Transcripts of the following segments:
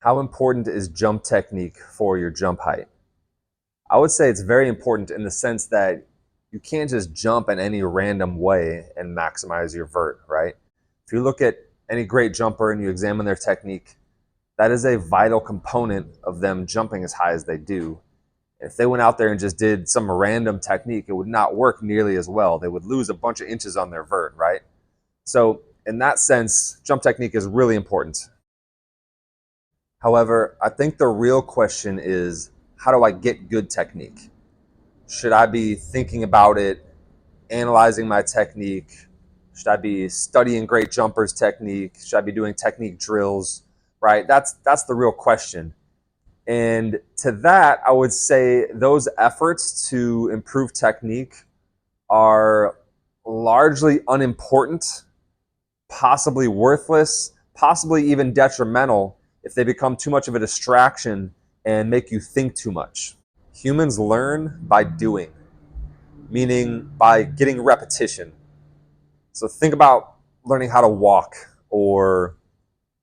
How important is jump technique for your jump height? I would say it's very important in the sense that you can't just jump in any random way and maximize your vert, right? If you look at any great jumper and you examine their technique, that is a vital component of them jumping as high as they do. If they went out there and just did some random technique, it would not work nearly as well. They would lose a bunch of inches on their vert, right? So in that sense, jump technique is really important. However, I think the real question is, how do I get good technique? Should I be thinking about it, analyzing my technique? Should I be studying great jumpers technique? Should I be doing technique drills? Right? That's the real question. And to that, I would say those efforts to improve technique are largely unimportant, possibly worthless, possibly even detrimental if they become too much of a distraction and make you think too much. Humans learn by doing, meaning by getting repetition. So think about learning how to walk or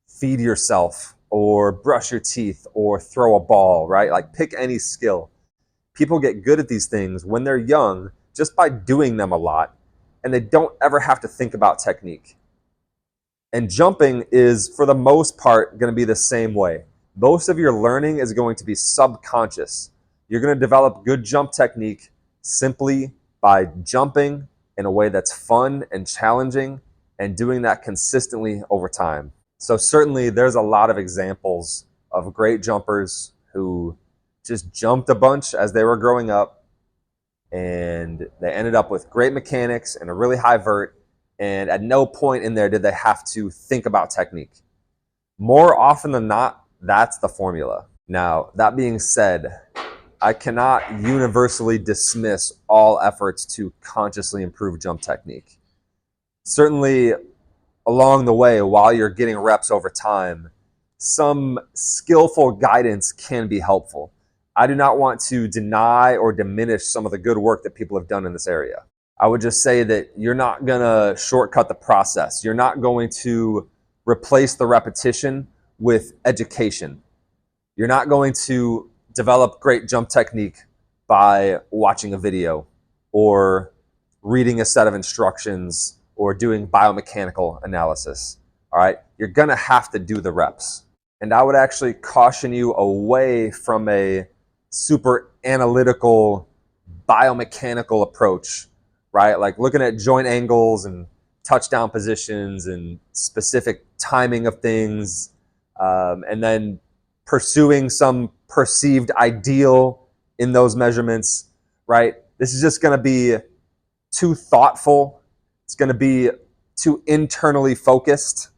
feed yourself or brush your teeth or throw a ball, right? Like pick any skill. People get good at these things when they're young just by doing them a lot, and they don't ever have to think about technique. And jumping is, for the most part, going to be the same way. Most of your learning is going to be subconscious. You're going to develop good jump technique simply by jumping in a way that's fun and challenging and doing that consistently over time. So certainly there's a lot of examples of great jumpers who just jumped a bunch as they were growing up, and they ended up with great mechanics and a really high vert, and at no point in there did they have to think about technique. More often than not, that's the formula. Now, that being said, I cannot universally dismiss all efforts to consciously improve jump technique. Certainly, along the way, while you're getting reps over time, some skillful guidance can be helpful. I do not want to deny or diminish some of the good work that people have done in this area. I would just say that you're not going to shortcut the process. You're not going to replace the repetition with education. You're not going to develop great jump technique by watching a video or reading a set of instructions or doing biomechanical analysis. All right, you're going to have to do the reps. And I would actually caution you away from a super analytical biomechanical approach, right? Like looking at joint angles and touchdown positions and specific timing of things, and then pursuing some perceived ideal in those measurements, right? This is just going to be too thoughtful. It's going to be too internally focused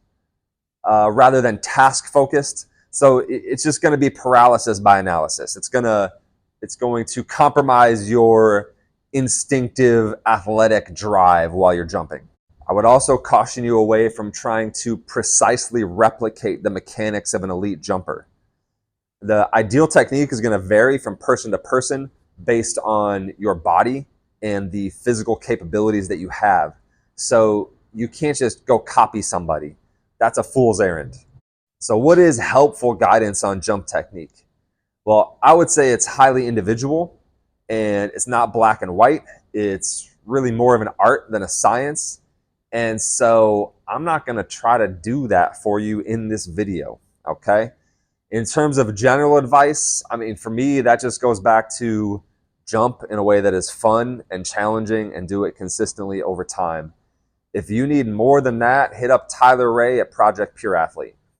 rather than task focused. So it's just going to be paralysis by analysis. It's going to compromise your instinctive athletic drive while you're jumping. I would also caution you away from trying to precisely replicate the mechanics of an elite jumper. The ideal technique is going to vary from person to person based on your body and the physical capabilities that you have. So you can't just go copy somebody. That's a fool's errand. So what is helpful guidance on jump technique? Well, I would say it's highly individual, and it's not black and white. It's really more of an art than a science. And so I'm not going to try to do that for you in this video, okay? In terms of general advice, I mean, for me, that just goes back to jump in a way that is fun and challenging and do it consistently over time. If you need more than that, hit up Tyler Ray at Project Pure Athlete.